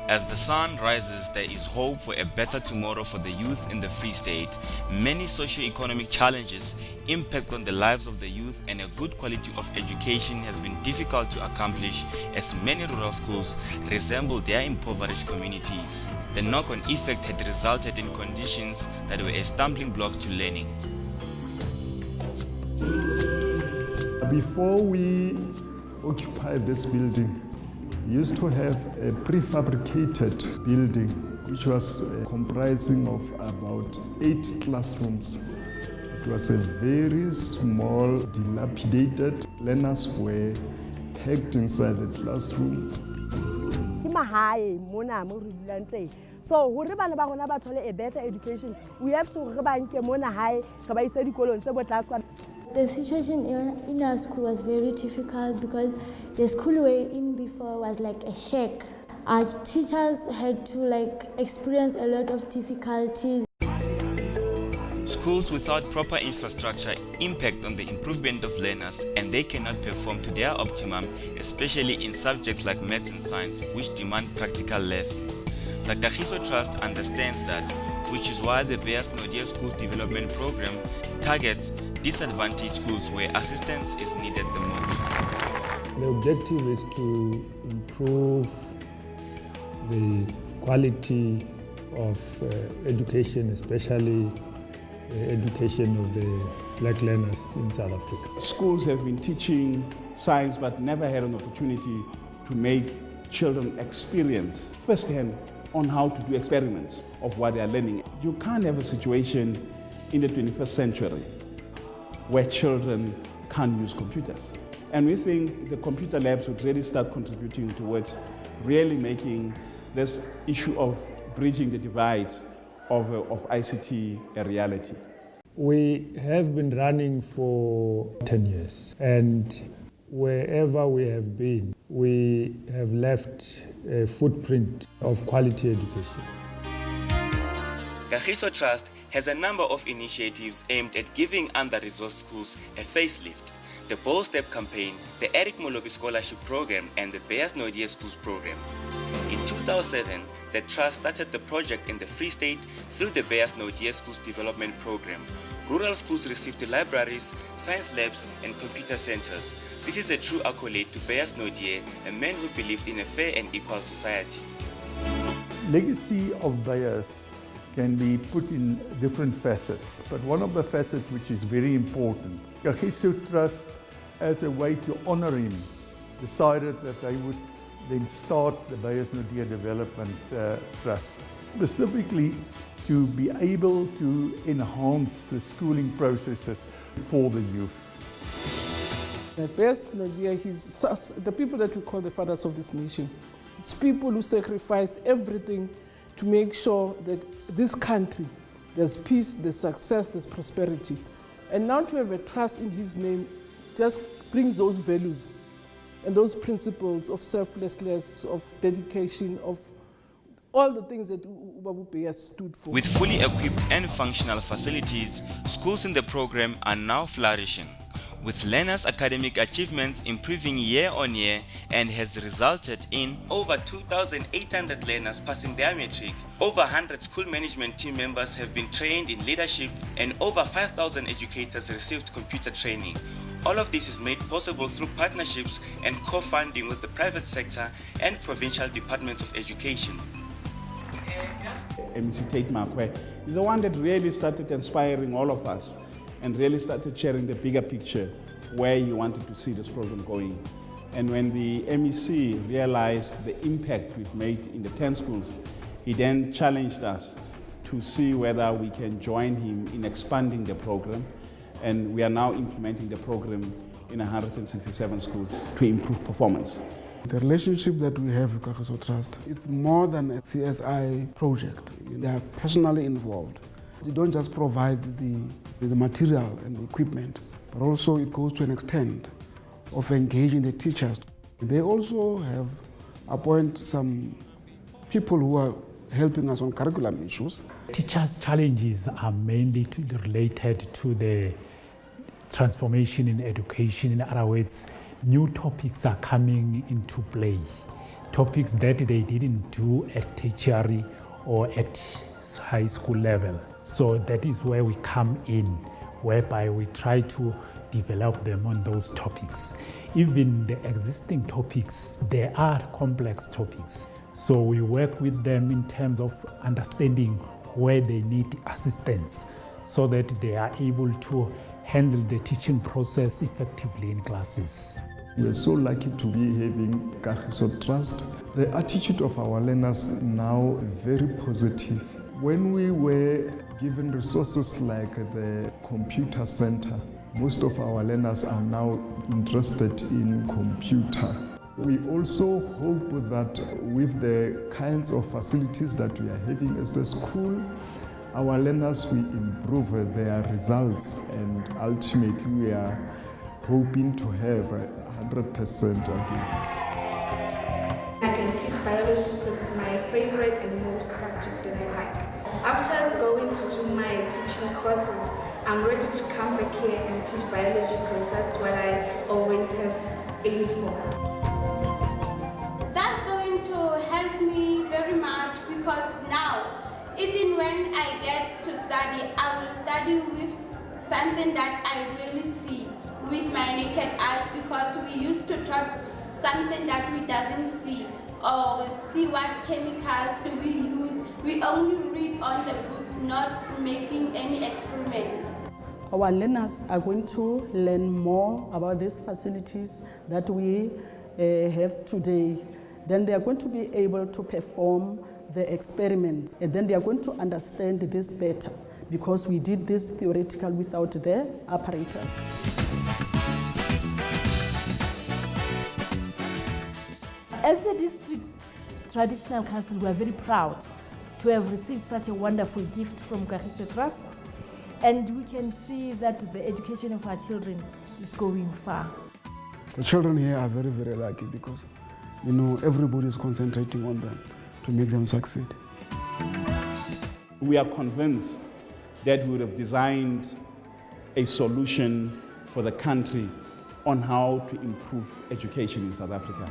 As the sun rises, there is hope for a better tomorrow for the youth in the Free State. Many socio-economic challenges impact on the lives of the youth, and a good quality of education has been difficult to accomplish as many rural schools resemble their impoverished communities. The knock-on effect had resulted in conditions that were a stumbling block to learning. Before we occupied this building, we used to have a prefabricated building which was comprising of about 8 classrooms. It was a very small, dilapidated. Learners were packed inside the classroom. So, we have a better education. We have to The situation in our school was very difficult because the school we were in before was like a shack. Our teachers had to experience a lot of difficulties. Schools without proper infrastructure impact on the improvement of learners, and they cannot perform to their optimum, especially in subjects like maths and science, which demand practical lessons. The Kagiso Trust understands that, which is why the BNSDP Schools Development Program targets disadvantaged schools where assistance is needed the most. The objective is to improve the quality of education, especially education of the black learners in South Africa. Schools have been teaching science but never had an opportunity to make children experience firsthand on how to do experiments of what they are learning. You can't have a situation in the 21st century where children can't use computers. And we think the computer labs would really start contributing towards really making this issue of bridging the divides of ICT a reality. We have been running for 10 years, and wherever we have been, we have left a footprint of quality education. Kagiso Trust has a number of initiatives aimed at giving under-resourced schools a facelift. The Bold Step campaign, the Eric Molobi Scholarship Program, and the BNSDP Schools Program. In 2007, the Trust started the project in the Free State through the BNSDP Schools Development Program. Rural schools received libraries, science labs, and computer centers. This is a true accolade to BNSDP, a man who believed in a fair and equal society. Legacy of Beyers can be put in different facets, but one of the facets which is very important, Kagiso Trust, as a way to honor him, decided that they would then start the BNSDP Development Trust, specifically to be able to enhance the schooling processes for the youth. The BNSDP, the people that we call the fathers of this nation, it's people who sacrificed everything to make sure that this country, there's peace, there's success, there's prosperity. And now to have a trust in his name just brings those values and those principles of selflessness, of dedication, of all the things that Ubabu Beyers stood for. With fully equipped and functional facilities, schools in the program are now flourishing, with learners' academic achievements improving year on year, and has resulted in over 2,800 learners passing their matric. Over 100 school management team members have been trained in leadership, and over 5,000 educators received computer training. All of this is made possible through partnerships and co-funding with the private sector and provincial departments of education. MEC Tate Makwe is the one that really started inspiring all of us and really started sharing the bigger picture where he wanted to see this program going. And when the MEC realized the impact we've made in the 10 schools, he then challenged us to see whether we can join him in expanding the program. And we are now implementing the program in 167 schools to improve performance. The relationship that we have with Kagiso Trust, it's more than a CSI project. They are personally involved. You don't just provide the material and the equipment, but also it goes to an extent of engaging the teachers. They also have appointed some people who are helping us on curriculum issues. Teachers' challenges are mainly related to the transformation in education. In other words, new topics are coming into play. topics that they didn't do at tertiary or at high school level. So that is where we come in, whereby we try to develop them on those topics. Even the existing topics, they are complex topics. So we work with them in terms of understanding where they need assistance so that they are able to handle the teaching process effectively in classes. We are so lucky to be having Kagiso Trust. The attitude of our learners now very positive. When we were given resources like the computer center, most of our learners are now interested in computer. We also hope that with the kinds of facilities that we are having as the school, our learners will improve their results, and ultimately we are hoping to have 100% again. I can teach biology because it's my favorite and most subject that I like. After going to do my teaching courses, I'm ready to come back here and teach biology because that's what I always have aims for. That's going to help me very much because now, even when I get to study, I will study with something that I really see with my naked eyes, because we used to taught something that we doesn't see, or we see what chemicals do we use. We only read on the books, not making any experiments. Our learners are going to learn more about these facilities that we have today. Then they are going to be able to perform the experiment, and then they are going to understand this better because we did this theoretical without the apparatus. As the district traditional council, we are very proud to have received such a wonderful gift from Kagiso Trust, and we can see that the education of our children is going far. The children here are very, very lucky because, everybody is concentrating on them to make them succeed. We are convinced that we would have designed a solution for the country on how to improve education in South Africa.